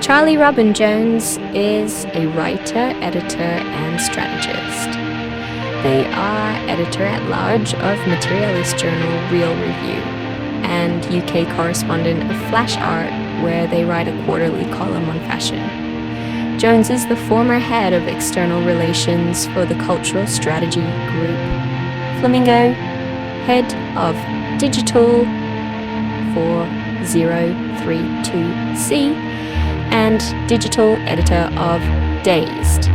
Charlie Robin Jones is a writer, editor, and strategist. They are editor-at-large of materialist journal Real Review and UK correspondent of Flash Art, where they write a quarterly column on fashion. Jones is the former head of external relations for the Cultural Strategy Group. Flamingo, head of Digital 4032C, and digital editor of Dazed.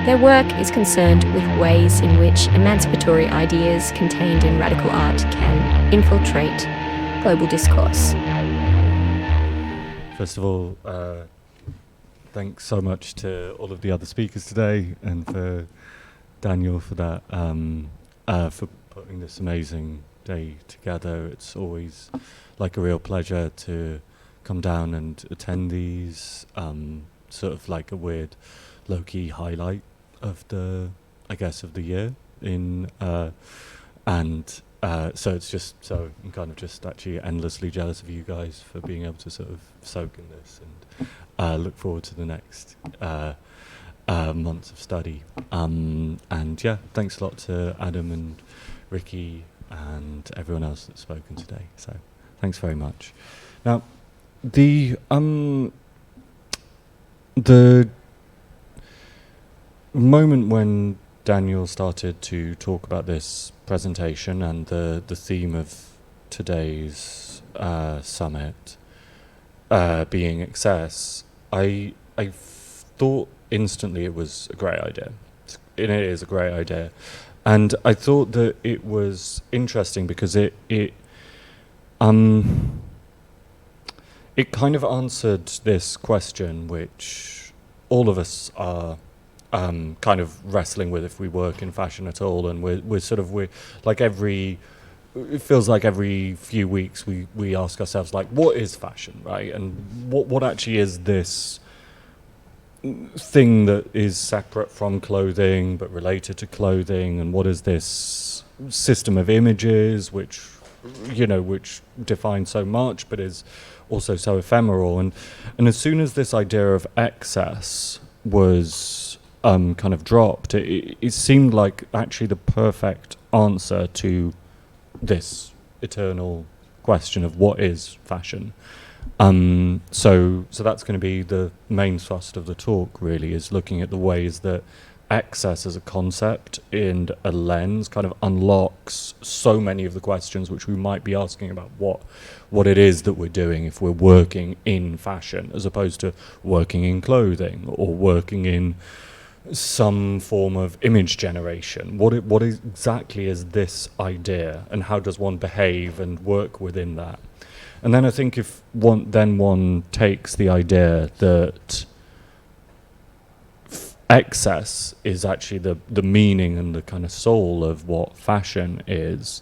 Their work is concerned with ways in which emancipatory ideas contained in radical art can infiltrate global discourse. First of all, thanks so much to all of the other speakers today, and for Daniel for that, for putting this amazing day together. It's always like a real pleasure to come down and attend these, sort of like a weird low-key highlight of the year so it's just, so I'm kind of just actually endlessly jealous of you guys for being able to sort of soak in this, and look forward to the next months of study. And yeah, thanks a lot to Adam and Ricky and everyone else that's spoken today. So thanks very much. Now, the moment when Daniel started to talk about this presentation and the theme of today's summit being excess, I thought instantly it was a great idea. It is a great idea. And I thought that it was interesting because it kind of answered this question which all of us are kind of wrestling with if we work in fashion at all, and we're like it feels like every few weeks we ask ourselves, like, what is fashion, right? And what actually is this thing that is separate from clothing but related to clothing, and what is this system of images which defines so much but is also so ephemeral, and as soon as this idea of excess was kind of dropped, it seemed like actually the perfect answer to this eternal question of what is fashion. So that's going to be the main thrust of the talk, really, is looking at the ways that excess as a concept and a lens kind of unlocks so many of the questions which we might be asking about what it is that we're doing if we're working in fashion, as opposed to working in clothing or working in some form of image generation. What exactly is this idea, and how does one behave and work within that? And then I think if one takes the idea that excess is actually the meaning and the kind of soul of what fashion is,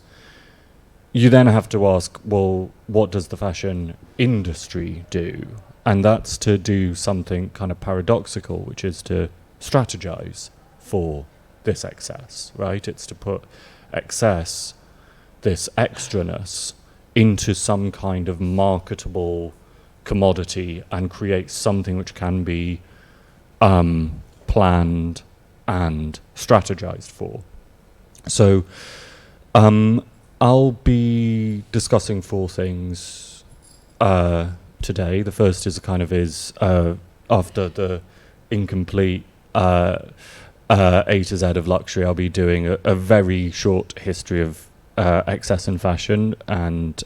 you then have to ask, well, what does the fashion industry do? And that's to do something kind of paradoxical, which is to strategize for this excess, right? It's to put excess, this extraness, into some kind of marketable commodity and create something which can be planned and strategized for. So I'll be discussing four things today. The first is after the incomplete A to Z of luxury, I'll be doing a very short history of excess in fashion and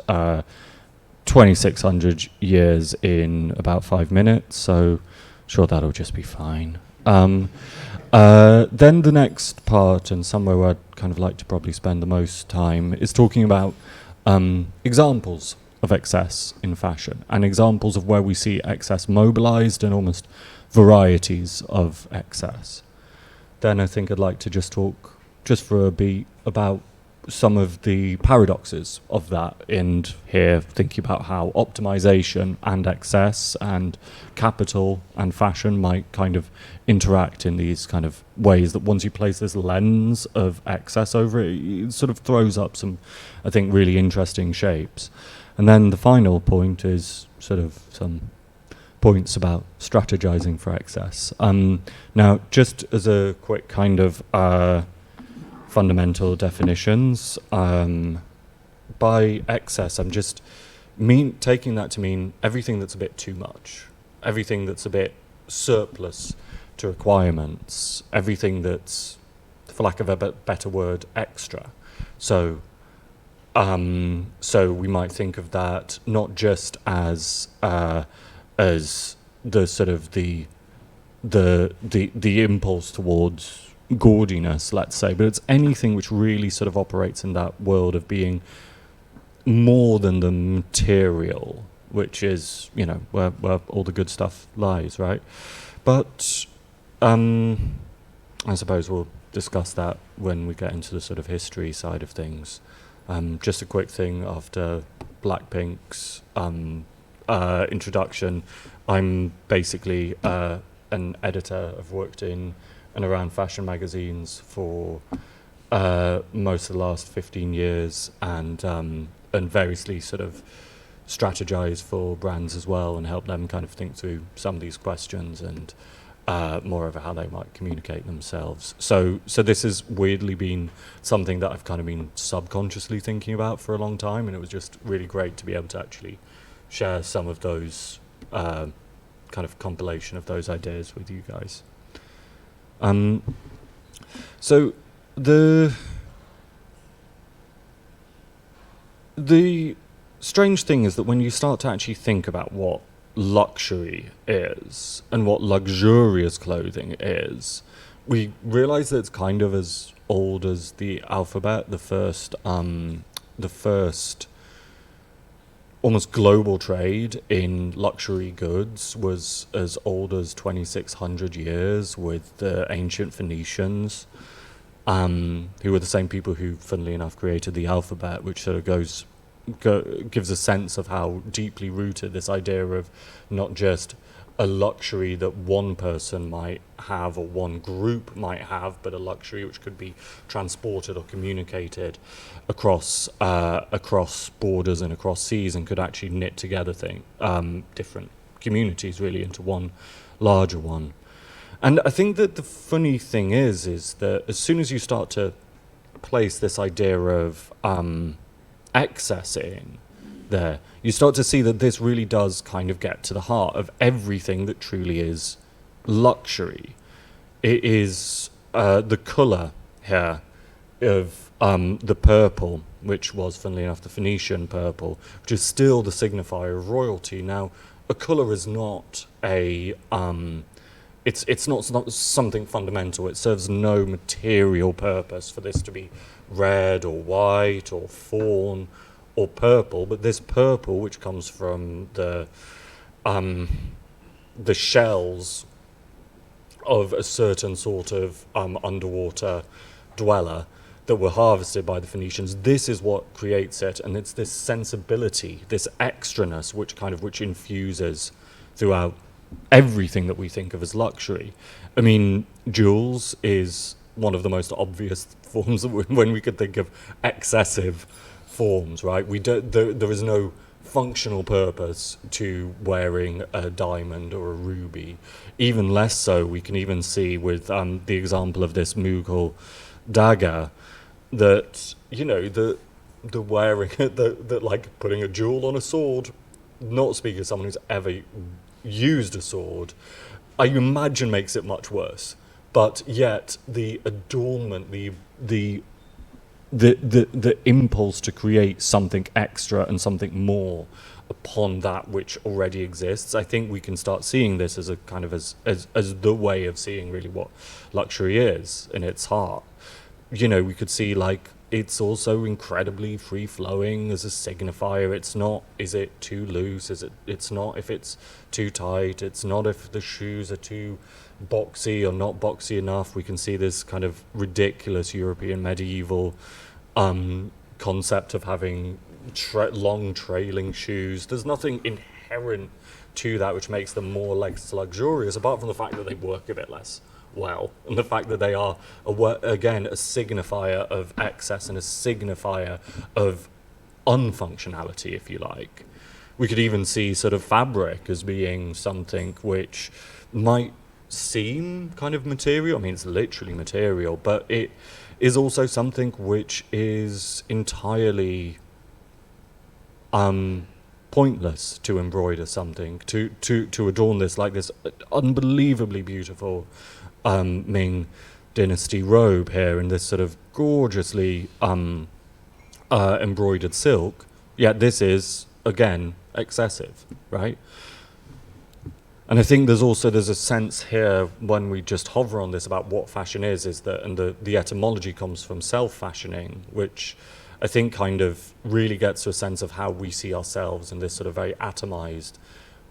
2,600 years in about 5 minutes, so sure that'll just be fine. Then the next part, and somewhere where I'd kind of like to probably spend the most time, is talking about examples of excess in fashion and examples of where we see excess mobilized and almost varieties of excess. Then I think I'd like to just talk just for a beat about some of the paradoxes of that, and here thinking about how optimization and excess and capital and fashion might kind of interact in these kind of ways that once you place this lens of excess over it, it sort of throws up some, I think, really interesting shapes. And then the final point is sort of some points about strategizing for excess. Now, just as a quick kind of fundamental definitions, by excess, I'm just taking that to mean everything that's a bit too much, everything that's a bit surplus to requirements, everything that's, for lack of a better word, extra. So we might think of that not just as the sort of the impulse towards gaudiness, let's say, but it's anything which really sort of operates in that world of being more than the material, which is, you know, where all the good stuff lies, right? But I suppose we'll discuss that when we get into the sort of history side of things. Just a quick thing after Blackpink's introduction. I'm basically an editor. I've worked in and around fashion magazines for most of the last 15 years, and variously sort of strategize for brands as well and help them kind of think through some of these questions and moreover how they might communicate themselves. So this has weirdly been something that I've kind of been subconsciously thinking about for a long time, and it was just really great to be able to actually share some of those kind of compilation of those ideas with you guys. So the strange thing is that when you start to actually think about what luxury is and what luxurious clothing is, we realize that it's kind of as old as the alphabet. The first almost global trade in luxury goods was as old as 2,600 years with the ancient Phoenicians, who were the same people who, funnily enough, created the alphabet, which sort of gives a sense of how deeply rooted this idea of not just a luxury that one person might have or one group might have, but a luxury which could be transported or communicated across borders and across seas, and could actually knit together different communities really into one larger one. And I think that the funny thing is that as soon as you start to place this idea of excess in there, you start to see that this really does kind of get to the heart of everything that truly is luxury. It is the colour here of the purple, which was, funnily enough, the Phoenician purple, which is still the signifier of royalty. Now, a colour is not it's not something fundamental. It serves no material purpose for this to be red or white or fawn or purple, but this purple, which comes from the shells of a certain sort of underwater dweller that were harvested by the Phoenicians, this is what creates it, and it's this sensibility, this extraness, which infuses throughout everything that we think of as luxury. I mean, jewels is one of the most obvious forms of when we could think of excessive forms, right? There is no functional purpose to wearing a diamond or a ruby. Even less so, we can even see with the example of this Mughal dagger that, you know, the wearing that like putting a jewel on a sword, not speaking of someone who's ever used a sword, I imagine makes it much worse. But yet the adornment, the impulse to create something extra and something more upon that which already exists, I think we can start seeing this as a kind of as the way of seeing really what luxury is in its heart. You know, we could see like it's also incredibly free-flowing as a signifier. It's not, is it too loose? It's not if it's too tight. It's not if the shoes are too boxy or not boxy enough. We can see this kind of ridiculous European medieval concept of having long trailing shoes. There's nothing inherent to that which makes them more less luxurious, apart from the fact that they work a bit less well, and the fact that they are, again, a signifier of excess and a signifier of unfunctionality, if you like. We could even see sort of fabric as being something which might seem kind of material. I mean, it's literally material, but it is also something which is entirely pointless to embroider something, to adorn this, like this unbelievably beautiful Ming Dynasty robe here in this sort of gorgeously embroidered silk. Yet this is, again, excessive, right? And I think there's a sense here when we just hover on this about what fashion is that, and the etymology comes from self-fashioning, which I think kind of really gets to a sense of how we see ourselves in this sort of very atomized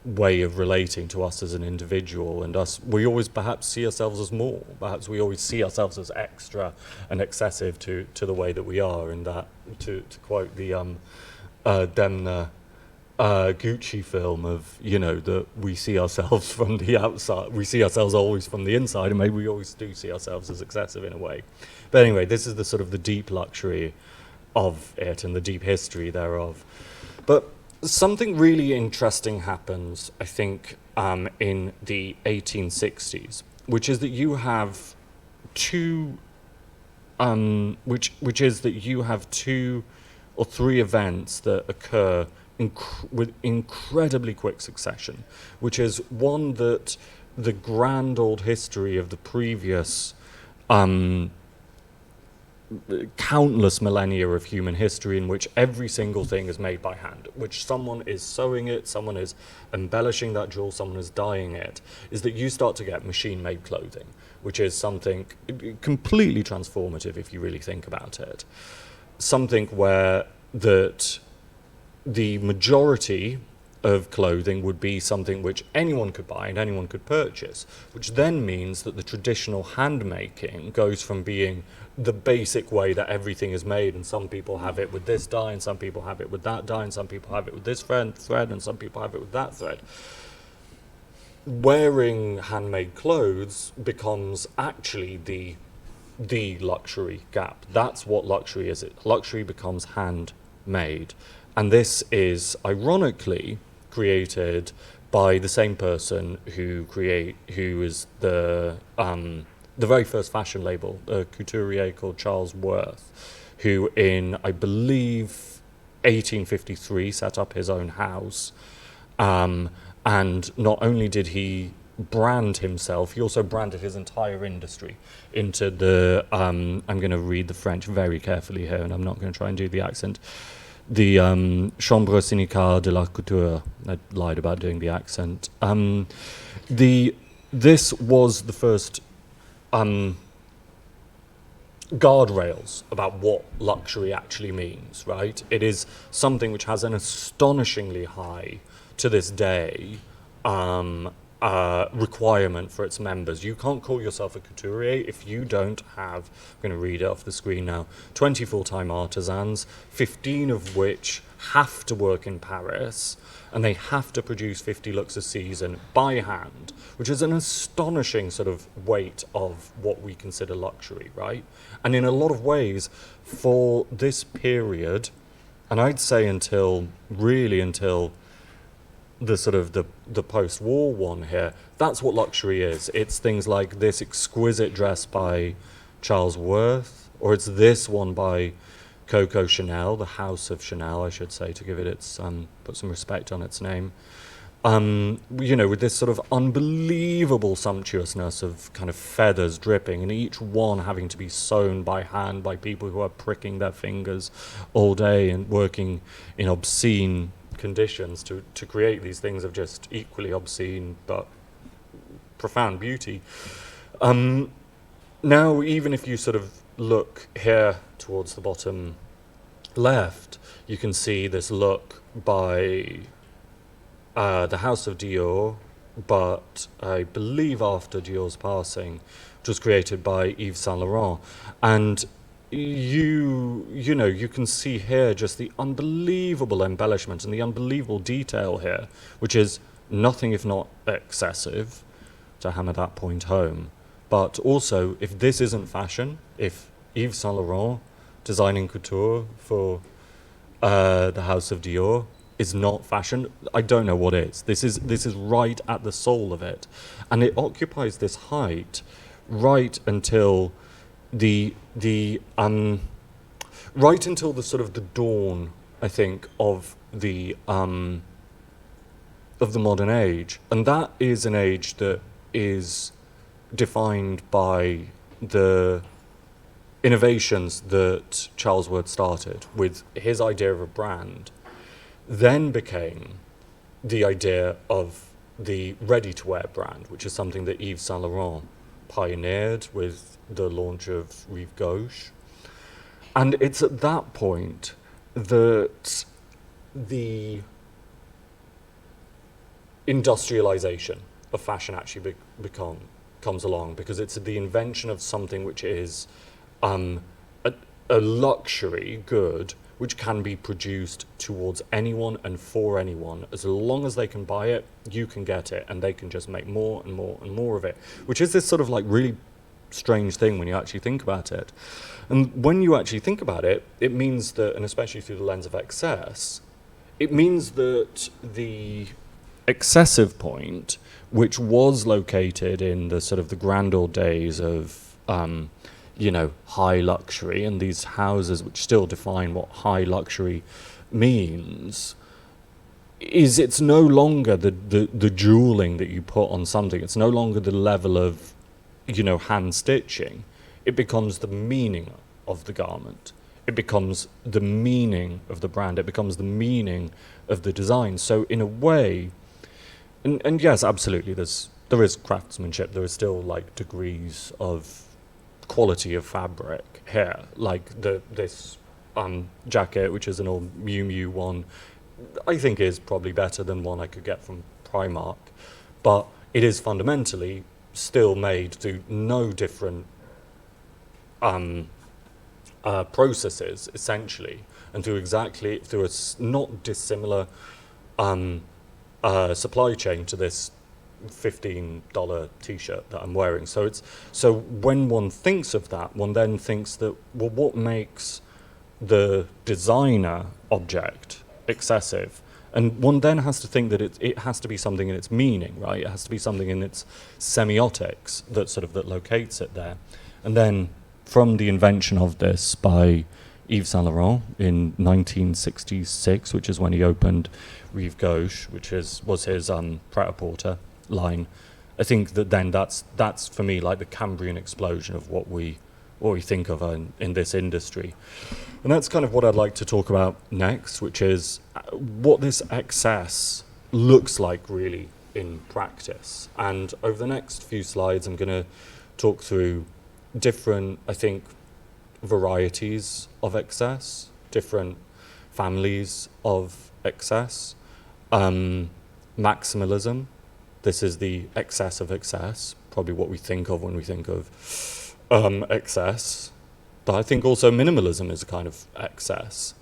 way of relating to us as an individual, and we always perhaps see ourselves as more, perhaps we always see ourselves as extra and excessive to the way that we are, and that, to quote the Demna Gucci film of, that we see ourselves from the outside, we see ourselves always from the inside, and maybe we always do see ourselves as excessive in a way. But anyway, this is the sort of the deep luxury of it and the deep history thereof. But something really interesting happens, I think, in the 1860s, which is that you have two or three events that occur with incredibly quick succession, which is one, that the grand old history of the previous countless millennia of human history, in which every single thing is made by hand, which someone is sewing it, someone is embellishing that jewel, someone is dyeing it, is that you start to get machine-made clothing, which is something completely transformative if you really think about it. Something where that the majority of clothing would be something which anyone could buy and anyone could purchase, which then means that the traditional handmaking goes from being the basic way that everything is made, and some people have it with this dye, and some people have it with that dye, and some people have it with this thread, and some people have it with that thread. Wearing handmade clothes becomes actually the luxury gap. That's what luxury is. Luxury becomes handmade. And this is, ironically, created by the same person who is the very first fashion label, a couturier called Charles Worth, who in, I believe, 1853 set up his own house. And not only did he brand himself, he also branded his entire industry into the, I'm going to read the French very carefully here, and I'm not going to try and do the accent, the Chambre Syndicale de la Couture. I lied about doing the accent. This was the first guardrails about what luxury actually means, right? It is something which has an astonishingly high, to this day, requirement for its members. You can't call yourself a couturier if you don't have, I'm going to read it off the screen now, 20 full-time artisans, 15 of which have to work in Paris, and they have to produce 50 looks a season by hand, which is an astonishing sort of weight of what we consider luxury, right? And in a lot of ways, for this period, and I'd say until the sort of the post-war one here, that's what luxury is. It's things like this exquisite dress by Charles Worth, or it's this one by Coco Chanel, the House of Chanel, I should say, to give it its put some respect on its name. With this sort of unbelievable sumptuousness of kind of feathers dripping, and each one having to be sewn by hand by people who are pricking their fingers all day and working in obscene conditions to create these things of just equally obscene but profound beauty. Now, even if you sort of look here towards the bottom left, you can see this look by the House of Dior, but I believe after Dior's passing, which was created by Yves Saint Laurent. And you can see here just the unbelievable embellishment and the unbelievable detail here, which is nothing if not excessive, to hammer that point home. But also, if this isn't fashion, if Yves Saint Laurent designing couture for the House of Dior is not fashion, I don't know what is. This is right at the soul of it, and it occupies this height right until the right until the sort of the dawn, I think, of the modern age, and that is an age that is defined by the innovations that Charles Word started with his idea of a brand, then became the idea of the ready-to-wear brand, which is something that Yves Saint Laurent pioneered with the launch of Rive Gauche. And it's at that point that the industrialization of fashion actually comes along, because it's the invention of something which is a luxury good which can be produced towards anyone and for anyone. As long as they can buy it, you can get it, and they can just make more and more and more of it, which is this sort of like really strange thing when you actually think about it. And when you actually think about it, it means that, and especially through the lens of excess, it means that the excessive point, which was located in the sort of the grand old days of high luxury, and these houses which still define what high luxury means, is it's no longer the jeweling that you put on something. It's no longer the level of hand stitching. It becomes the meaning of the garment. It becomes the meaning of the brand. It becomes the meaning of the design. So in a way, and yes, absolutely, there is craftsmanship. There is still like degrees of quality of fabric here, like this jacket, which is an old Miu Miu one, I think is probably better than one I could get from Primark, but it is fundamentally still made through no different processes, essentially, and through a not dissimilar supply chain to this $15 t-shirt that I'm wearing. So when one thinks of that, one then thinks that, well, what makes the designer object excessive? And one then has to think that it has to be something in its meaning, right? It has to be something in its semiotics that locates it there. And then from the invention of this by Yves Saint Laurent in 1966, which is when he opened Rive Gauche, which was his Pret-a-Porter line, I think that then that's for me like the Cambrian explosion of what we think of in this industry. And that's kind of what I'd like to talk about next, which is what this excess looks like really in practice. And over the next few slides, I'm going to talk through different, I think, varieties of excess, different families of excess. Maximalism, this is the excess of excess, probably what we think of when we think of excess. But I think also minimalism is a kind of excess.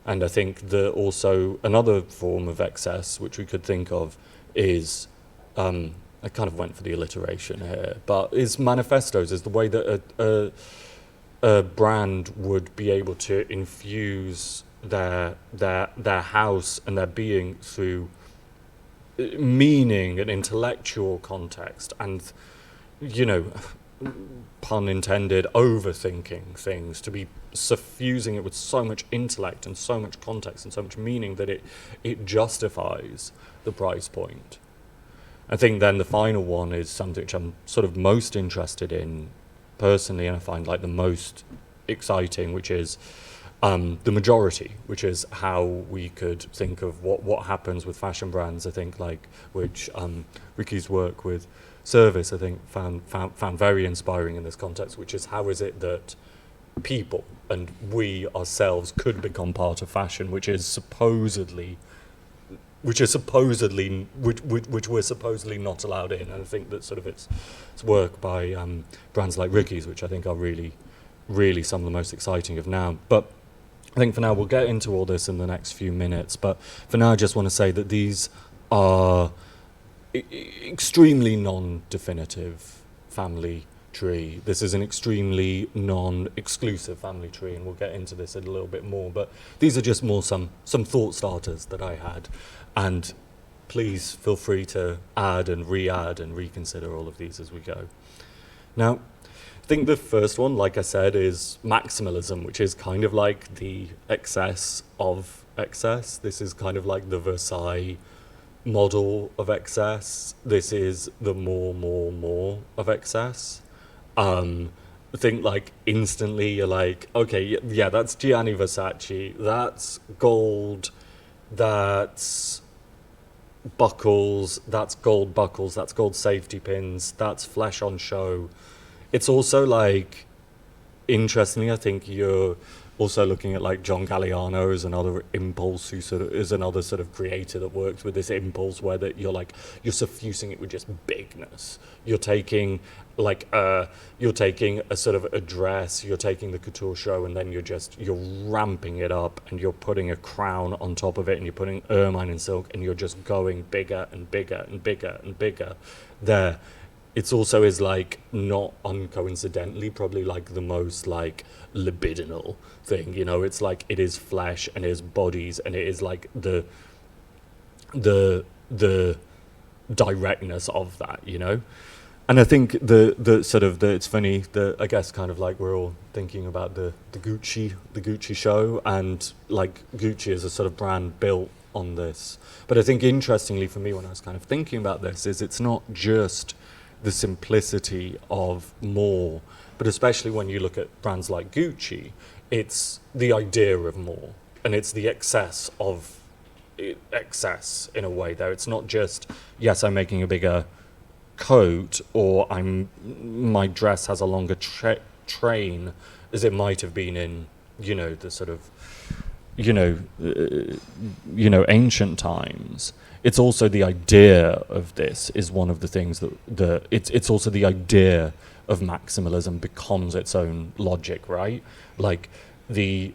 And I think that also another form of excess which we could think of is, I kind of went for the alliteration here, but is manifestos, is the way that a brand would be able to infuse their house and their being through meaning and intellectual context and, pun intended, overthinking things, to be suffusing it with so much intellect and so much context and so much meaning that it justifies the price point. I think then the final one is something which I'm sort of most interested in personally, and I find like the most exciting, which is the majority, which is how we could think of what happens with fashion brands. I think like which Ricky's work with Service, I think found very inspiring in this context, which is how is it that people and we ourselves could become part of fashion, which we're supposedly not allowed in. And I think that sort of it's work by brands like Ricky's, which I think are really, really some of the most exciting of now. But I think for now we'll get into all this in the next few minutes. But for now, I just want to say that these are extremely non-definitive family tree. This is an extremely non-exclusive family tree, and we'll get into this a little bit more, but these are just more some thought starters that I had, and please feel free to add and re-add and reconsider all of these as we go. Now, I think the first one, like I said, is maximalism, which is kind of like the excess of excess. This is kind of like the Versailles model of excess. This is the more of excess. I think like instantly you're like, okay, yeah, that's Gianni Versace, that's gold, that's buckles, that's gold safety pins, that's flesh on show. It's also like, interestingly, I think you're also looking at like John Galliano as another impulse, who sort of is another sort of creator that works with this impulse where that you're suffusing it with just bigness. You're taking a sort of a dress, you're taking the couture show, and then you're ramping it up, and you're putting a crown on top of it, and you're putting ermine and silk, and you're just going bigger and bigger and bigger and bigger there. It's also is like, not uncoincidentally, probably like the most like libidinal thing, you know. It's like, it is flesh and it is bodies, and it is like the directness of that, you know. And I think it's funny that, I guess, kind of like we're all thinking about the Gucci show, and like Gucci is a sort of brand built on this. But I think interestingly for me, when I was kind of thinking about this, is it's not just the simplicity of more, but especially when you look at brands like Gucci, it's the idea of more, and it's the excess of excess in a way there. It's not just, yes, I'm making a bigger coat, or my dress has a longer train, as it might have been in, you know, the sort of, ancient times. It's also the idea of this is one of the things that it's also the idea of maximalism becomes its own logic, right? Like the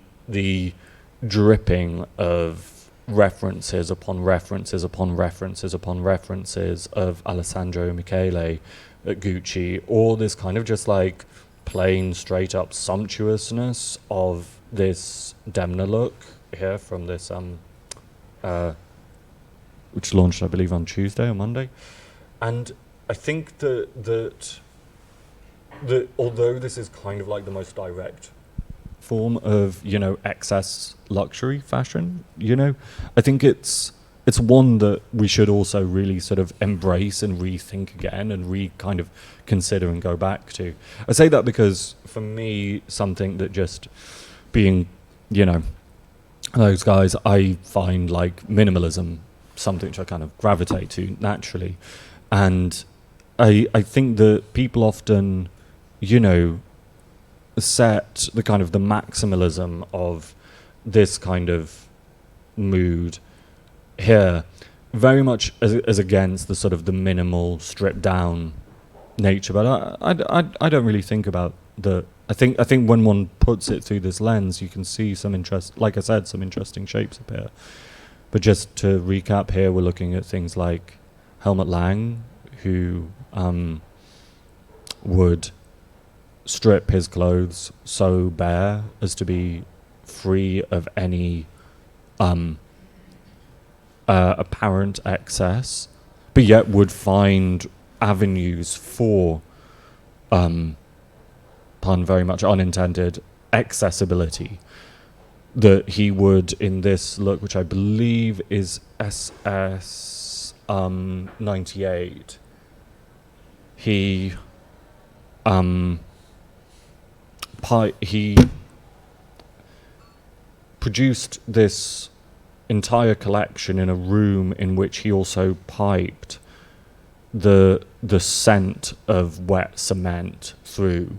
dripping of references upon references upon references upon references of Alessandro Michele at Gucci, or this kind of just like plain straight up sumptuousness of this Demna look here from this which launched, I believe, on Tuesday or Monday. And I think that although this is kind of like the most direct form of, you know, excess luxury fashion, you know, I think it's one that we should also really sort of embrace and rethink again and kind of consider and go back to. I say that because for me, something that just being, you know, those guys, I find like minimalism something which I kind of gravitate to naturally. And I think that people often, you know, set the kind of the maximalism of this kind of mood here very much as against the sort of the minimal, stripped down nature. But I don't really think about the. I think when one puts it through this lens, you can see some like I said, some interesting shapes appear. But just to recap here, we're looking at things like Helmut Lang, who would strip his clothes so bare as to be free of any apparent excess, but yet would find avenues for, pun very much unintended, accessibility. That he would, in this look, which I believe is SS 98, he produced this entire collection in a room in which he also piped the scent of wet cement through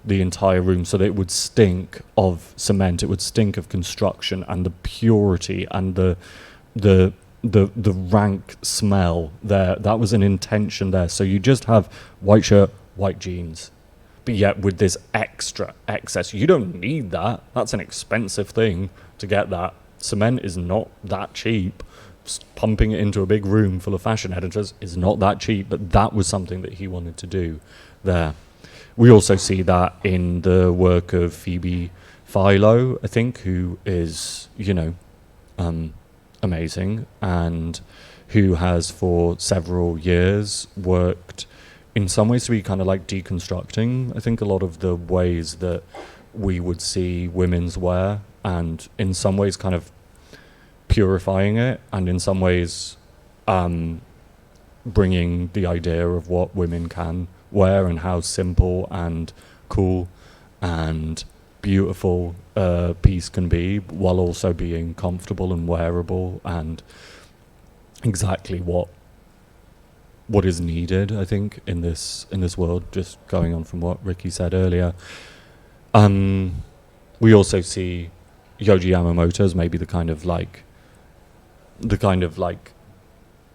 the entire room, so that it would stink of cement, it would stink of construction, and the purity and the rank smell there. That was an intention there. So you just have white shirt, white jeans, but yet with this extra excess. You don't need that. That's an expensive thing to get that. Cement is not that cheap. Pumping it into a big room full of fashion editors is not that cheap, but that was something that he wanted to do there. we also see that in the work of Phoebe Philo, I think, who is, amazing, and who has for several years worked in some ways to be kind of like deconstructing, I think, a lot of the ways that we would see women's wear, and in some ways kind of purifying it, and in some ways bringing the idea of what women can wear and how simple and cool and beautiful a piece can be, while also being comfortable and wearable and exactly what is needed, I think, in this world. Just going on from what Ricky said earlier, we also see Yohji Yamamoto as maybe the kind of like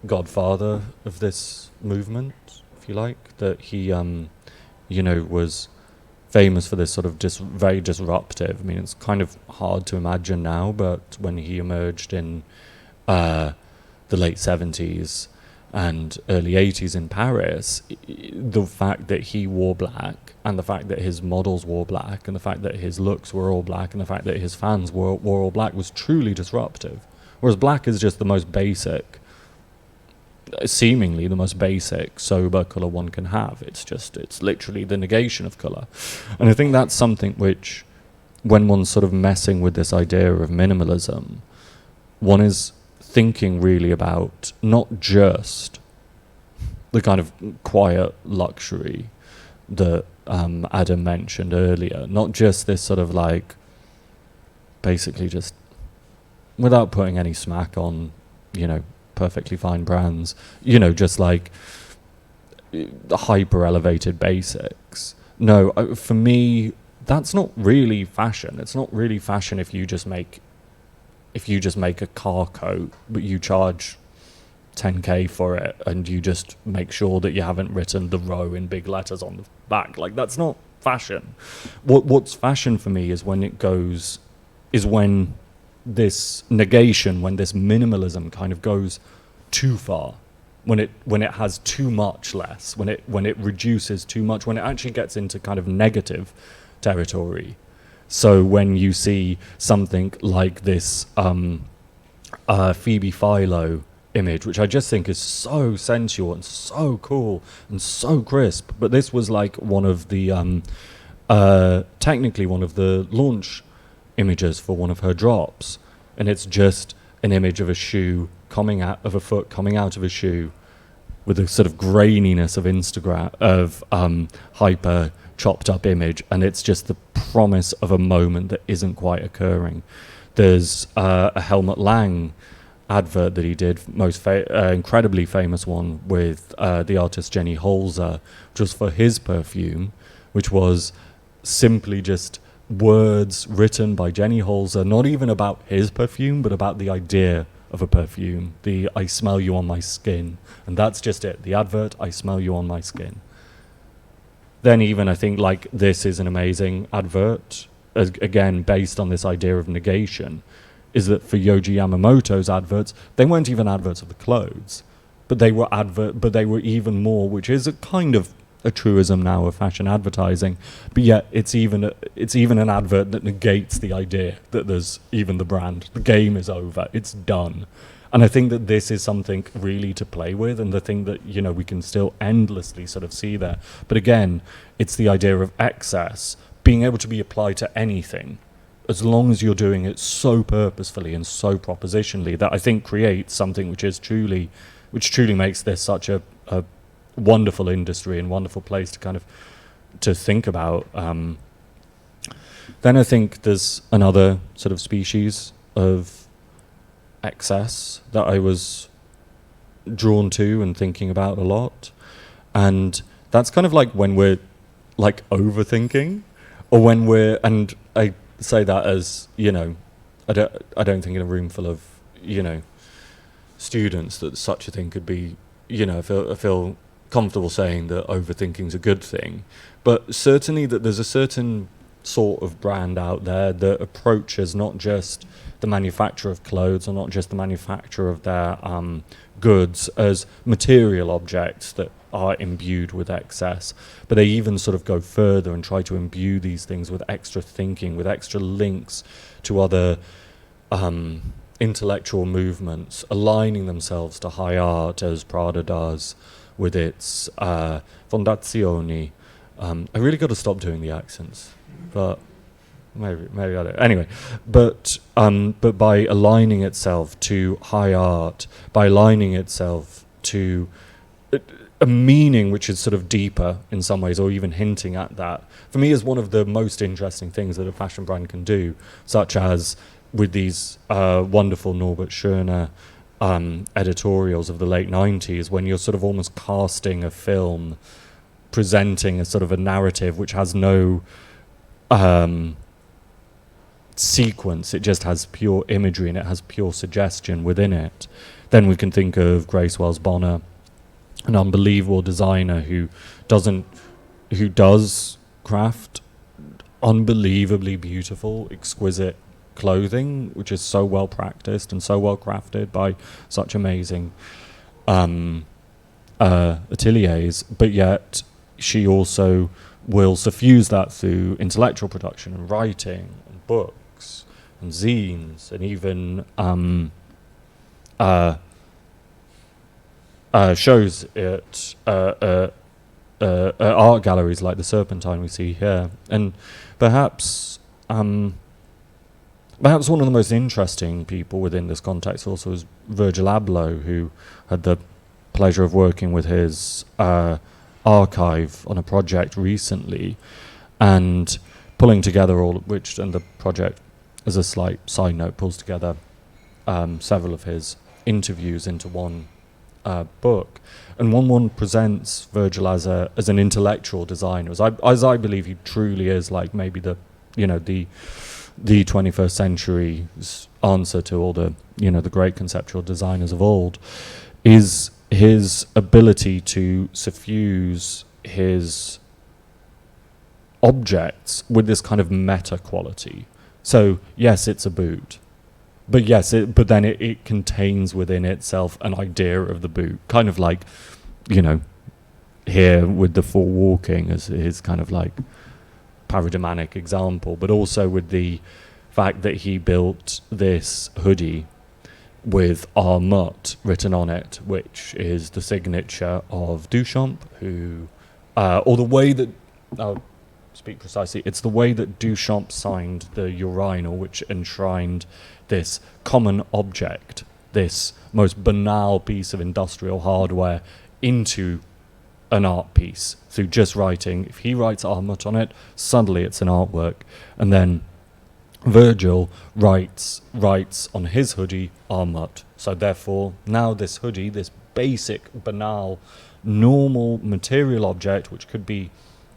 godfather of this movement, if you like, that he was famous for this sort of very disruptive. I mean, it's kind of hard to imagine now, but when he emerged in the late 70s and early 80s in Paris, the fact that he wore black, and the fact that his models wore black, and the fact that his looks were all black, and the fact that his fans wore all black was truly disruptive. Whereas black is just the most basic, seemingly the most basic sober colour one can have. It's literally the negation of colour. And I think that's something which, when one's sort of messing with this idea of minimalism, one is thinking really about not just the kind of quiet luxury that Adam mentioned earlier, not just this sort of like, basically just, without putting any smack on, perfectly fine brands, just like the hyper elevated basics. No, for me, that's not really fashion. It's not really fashion if you just make a car coat, but you charge 10k for it, and you just make sure that you haven't written the row in big letters on the back. Like, that's not fashion. What's fashion for me is when this negation, when this minimalism kind of goes too far, when it has too much less, when it reduces too much, when it actually gets into kind of negative territory. So when you see something like this Phoebe Philo image, which I just think is so sensual and so cool and so crisp, but this was like one of the technically one of the launch images for one of her drops, and it's just an image of a shoe coming out of a foot coming out of a shoe with a sort of graininess of Instagram of hyper chopped up image, and it's just the promise of a moment that isn't quite occurring. There's a Helmut Lang advert that he did, incredibly famous one with the artist Jenny Holzer, which was for his perfume, which was simply just words written by Jenny Holzer, not even about his perfume, but about the idea of a perfume. The "I smell you on my skin," and that's just it. The advert, "I smell you on my skin." Then even I think like this is an amazing advert, again based on this idea of negation, is that for Yohji Yamamoto's adverts, they weren't even adverts of the clothes, but they were even more, which is a kind of a truism now of fashion advertising, but yet it's even an advert that negates the idea that there's even the brand. The game is over, it's done. And I think that this is something really to play with, and the thing that we can still endlessly sort of see there. But again, it's the idea of excess being able to be applied to anything, as long as you're doing it so purposefully and so propositionally, that I think creates something which truly makes this such a wonderful industry and wonderful place to kind of to think about. Then I think there's another sort of species of excess that I was drawn to and thinking about a lot, and that's kind of like when we're like overthinking, or when we're, and I say that as I don't think in a room full of students that such a thing could be, I feel comfortable saying that overthinking's a good thing, but certainly that there's a certain sort of brand out there that approaches not just the manufacture of clothes, or not just the manufacture of their goods as material objects that are imbued with excess, but they even sort of go further and try to imbue these things with extra thinking, with extra links to other intellectual movements, aligning themselves to high art, as Prada does with its fondazioni. I really got to stop doing the accents, but maybe I don't. Anyway, but by aligning itself to high art, by aligning itself to a meaning which is sort of deeper in some ways, or even hinting at that, for me is one of the most interesting things that a fashion brand can do, such as with these wonderful Norbert Schöner editorials of the late 90s, when you're sort of almost casting a film, presenting a sort of a narrative which has no sequence, it just has pure imagery and it has pure suggestion within it. Then we can think of Grace Wells Bonner, an unbelievable designer who does craft unbelievably beautiful, exquisite clothing, which is so well practiced and so well crafted by such amazing ateliers, but yet she also will suffuse that through intellectual production and writing and books and zines and even shows at art galleries like the Serpentine we see here. And perhaps one of the most interesting people within this context also is Virgil Abloh, who had the pleasure of working with his archive on a project recently and pulling together all of which, and the project, as a slight side note, pulls together several of his interviews into one book, and one presents Virgil as an intellectual designer, as I believe he truly is, like maybe the 21st century's answer to all the the great conceptual designers of old, is his ability to suffuse his objects with this kind of meta quality. So yes, it's a boot, but then it contains within itself an idea of the boot, kind of like, here with the For Walking as his kind of like paradigmatic example, but also with the fact that he built this hoodie with Armut written on it, which is the signature of Duchamp, who, or the way that, I'll speak precisely, it's the way that Duchamp signed the urinal, which enshrined this common object, this most banal piece of industrial hardware, into an art piece through just writing. If he writes Armut on it, suddenly it's an artwork. And then Virgil writes on his hoodie Armut. So therefore, now this hoodie, this basic, banal, normal material object, which could be,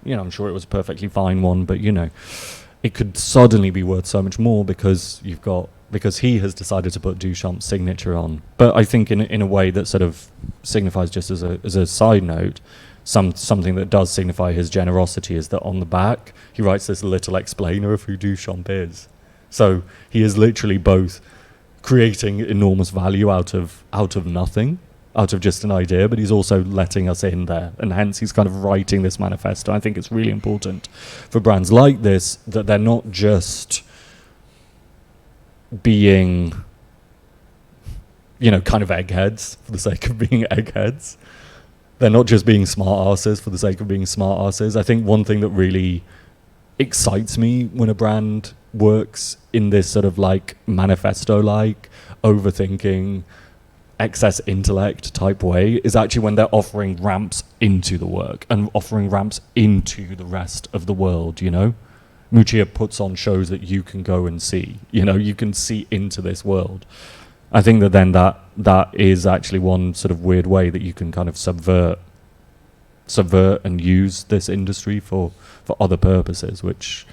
I'm sure it was a perfectly fine one, but it could suddenly be worth so much more because he has decided to put Duchamp's signature on. But I think in a way that sort of signifies, just as a side note, something that does signify his generosity is that on the back he writes this little explainer of who Duchamp is. So he is literally both creating enormous value out of nothing, out of just an idea, but he's also letting us in there, and hence he's kind of writing this manifesto. I think it's really important for brands like this that they're not just being, kind of eggheads for the sake of being eggheads. They're not just being smart asses for the sake of being smart asses. I think one thing that really excites me when a brand works in this sort of like manifesto-like, overthinking, excess intellect type way is actually when they're offering ramps into the work and offering ramps into the rest of the world, Muccia puts on shows that you can go and see, you can see into this world. I think that then that is actually one sort of weird way that you can kind of subvert and use this industry for other purposes, which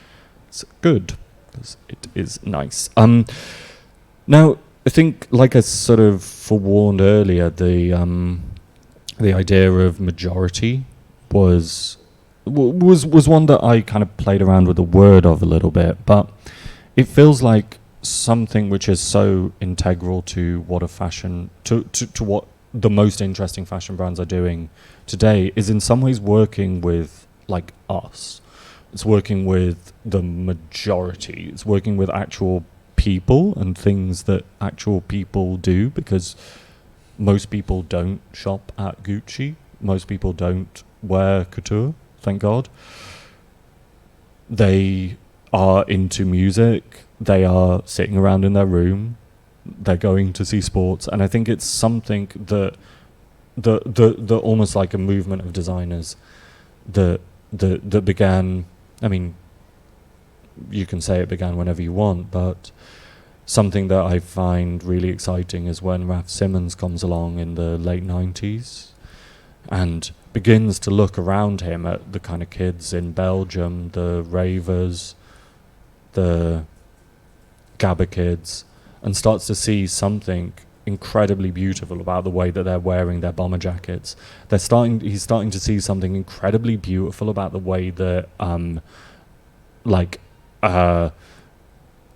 is good, because it is nice. Now, I think, like I sort of forewarned earlier, the idea of majority was one that I kind of played around with the word of a little bit, but it feels like something which is so integral to what a fashion, to what the most interesting fashion brands are doing today is in some ways working with like us. It's working with the majority. It's working with actual people and things that actual people do, because most people don't shop at Gucci. Most people don't wear couture, thank God. They are into music. They are sitting around in their room. They're going to see sports. And I think it's something that the almost like a movement of designers that began, I mean, you can say it began whenever you want, but something that I find really exciting is when Raf Simons comes along in the late 90s and begins to look around him at the kind of kids in Belgium, the ravers, the Gabba kids, and starts to see something incredibly beautiful about the way that they're wearing their bomber jackets. He's starting to see something incredibly beautiful about the way that an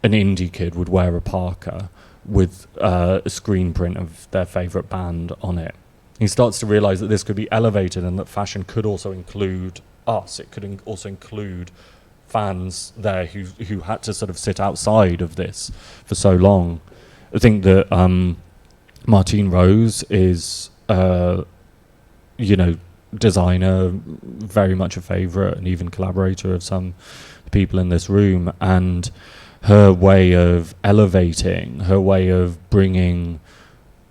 indie kid would wear a parka with a screen print of their favorite band on it. He starts to realize that this could be elevated and that fashion could also include us. It could also include fans there who had to sort of sit outside of this for so long. I think that Martine Rose is, designer, very much a favorite and even collaborator of some people in this room. And her way of elevating, her way of bringing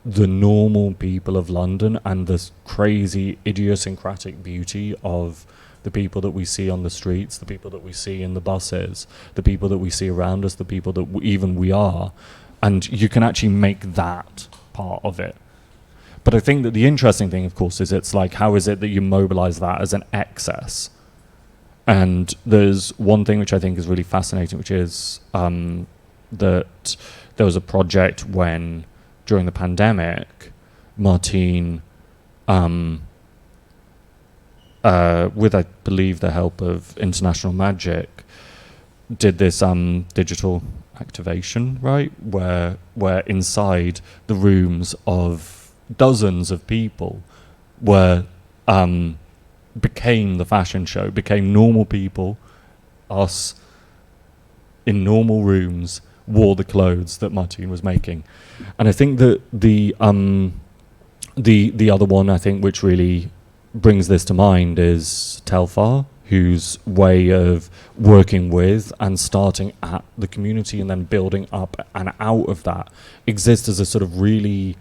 the normal people of London and this crazy idiosyncratic beauty of the people that we see on the streets, the people that we see in the buses, the people that we see around us, the people that even we are. And you can actually make that part of it. But I think that the interesting thing, of course, is it's like, how is it that you mobilize that as an excess? And there's one thing which I think is really fascinating, which is that there was a project when, during the pandemic, Martine, with, I believe, the help of International Magic, did this digital activation, right, where inside the rooms of dozens of people became the fashion show, became normal people, us in normal rooms, wore the clothes that Martine was making. And I think that the other one, I think, which really brings this to mind is Telfar, whose way of working with and starting at the community and then building up and out of that exists as a sort of really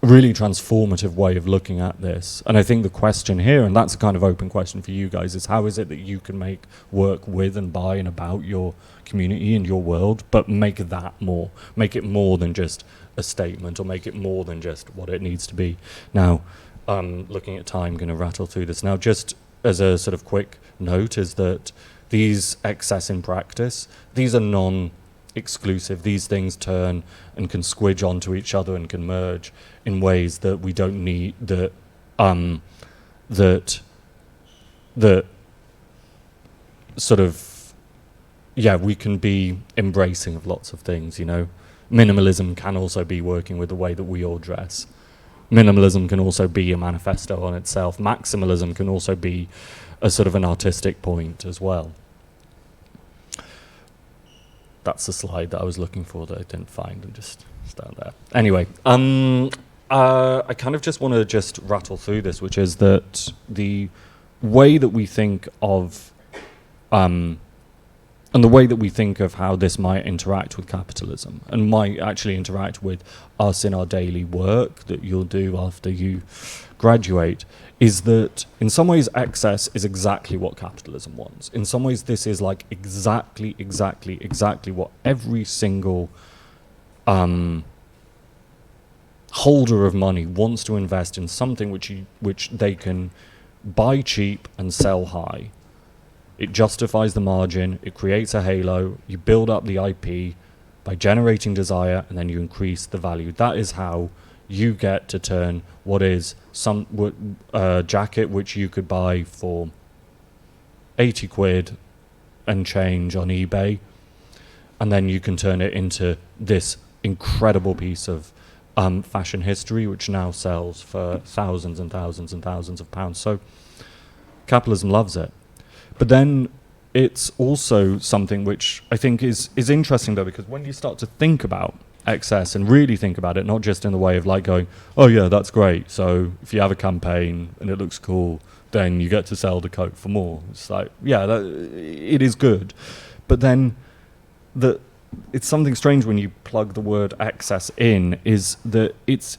transformative way of looking at this. And I think the question here, and that's a kind of open question for you guys, is how is it that you can make work with and by and about your community and your world, but make that more, make it more than just a statement, or make it more than just what it needs to be. Now, looking at time, going to rattle through this now. Just as a sort of quick note, is that these excess in practice, these are non-exclusive. These things turn and can squidge onto each other and can merge in ways that we don't need, that sort of, yeah, we can be embracing of lots of things, you know. Minimalism can also be working with the way that we all dress. Minimalism can also be a manifesto on itself. Maximalism can also be a sort of an artistic point as well. That's the slide that I was looking for that I didn't find and just stand there. Anyway, I kind of just want to just rattle through this, which is that the way that we think of and the way that we think of how this might interact with capitalism and might actually interact with us in our daily work that you'll do after you graduate, is that in some ways excess is exactly what capitalism wants. In some ways this is like exactly what every single holder of money wants to invest in, something which they can buy cheap and sell high. It justifies the margin, it creates a halo, you build up the IP by generating desire, and then you increase the value. That is how you get to turn what is a jacket which you could buy for 80 quid and change on eBay, and then you can turn it into this incredible piece of fashion history, which now sells for thousands and thousands and thousands of pounds. So capitalism loves it. But then it's also something which I think is interesting, though, because when you start to think about excess and really think about it, not just in the way of like going, oh yeah, that's great, so if you have a campaign and it looks cool, then you get to sell the coat for more. It's like, yeah, it is good. But then it's something strange when you plug the word excess in, is that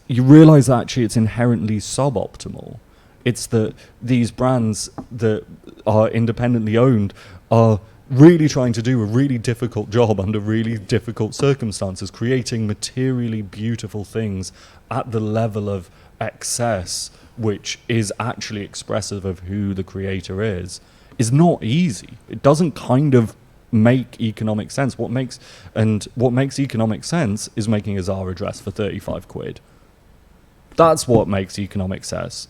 you realize that actually it's inherently suboptimal. It's that these brands that are independently owned are really trying to do a really difficult job under really difficult circumstances, creating materially beautiful things at the level of excess, which is actually expressive of who the creator is not easy. It doesn't kind of make economic sense. What makes economic sense is making a Zara dress for 35 quid. That's what makes economic sense.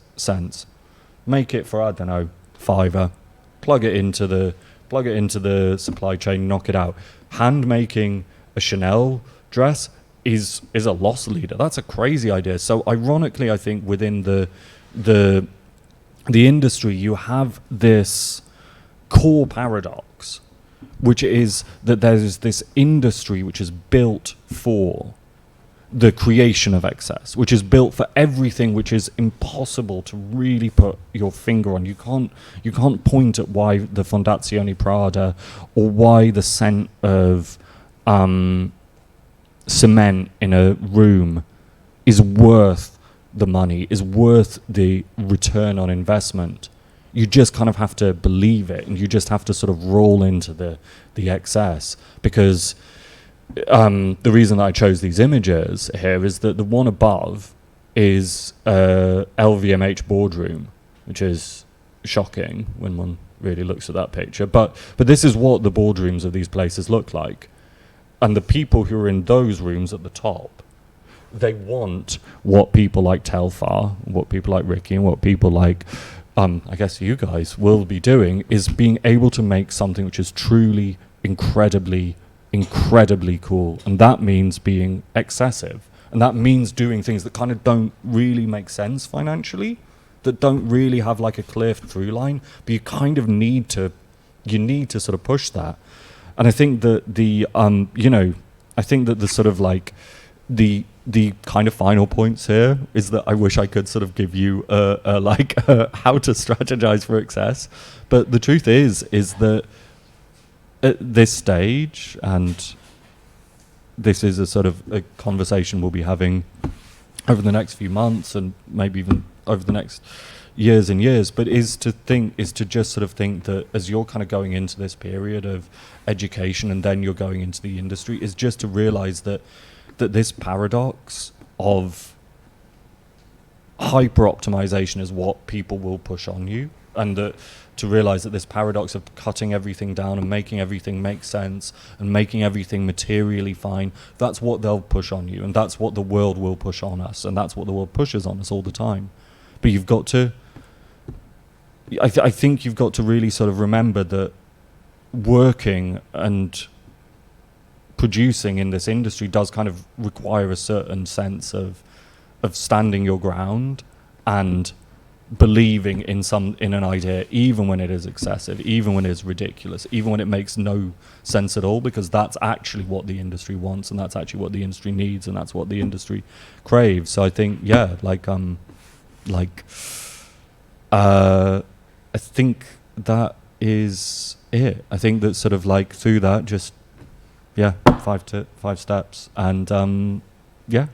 Make it for, I don't know, £5. Plug it into the supply chain, knock it out. Hand making a Chanel dress is a loss leader. That's a crazy idea. So ironically, I think within the industry, you have this core paradox, which is that there's this industry which is built for the creation of excess, which is built for everything which is impossible to really put your finger on. You can't point at why the Fondazione Prada or why the scent of cement in a room is worth the money, is worth the return on investment. You just kind of have to believe it, and you just have to sort of roll into the excess. Because the reason that I chose these images here is that the one above is LVMH boardroom, which is shocking when one really looks at that picture. But this is what the boardrooms of these places look like. And the people who are in those rooms at the top, they want what people like Telfar, what people like Ricky, and what people like I guess you guys will be doing, is being able to make something which is truly incredibly cool. And that means being excessive. And that means doing things that kind of don't really make sense financially, that don't really have like a clear through line, but you kind of need to sort of push that. And I think that the sort of like the kind of final points here is that I wish I could sort of give you how to strategize for excess. But the truth is that at this stage, and this is a sort of a conversation we'll be having over the next few months and maybe even over the next years and years, but is to just sort of think that as you're kind of going into this period of education and then you're going into the industry, is just to realize that this paradox of hyper optimization is what people will push on you, and that to realize that this paradox of cutting everything down and making everything make sense and making everything materially fine, that's what they'll push on you, and that's what the world will push on us, and that's what the world pushes on us all the time. But you've got to, I think you've got to really sort of remember that working and producing in this industry does kind of require a certain sense of standing your ground and believing in an idea, even when it is excessive, even when it is ridiculous, even when it makes no sense at all, because that's actually what the industry wants, and that's actually what the industry needs, and that's what the industry craves. So I think, yeah, I think that is it. I think that sort of like through that, just 5 steps, and yeah,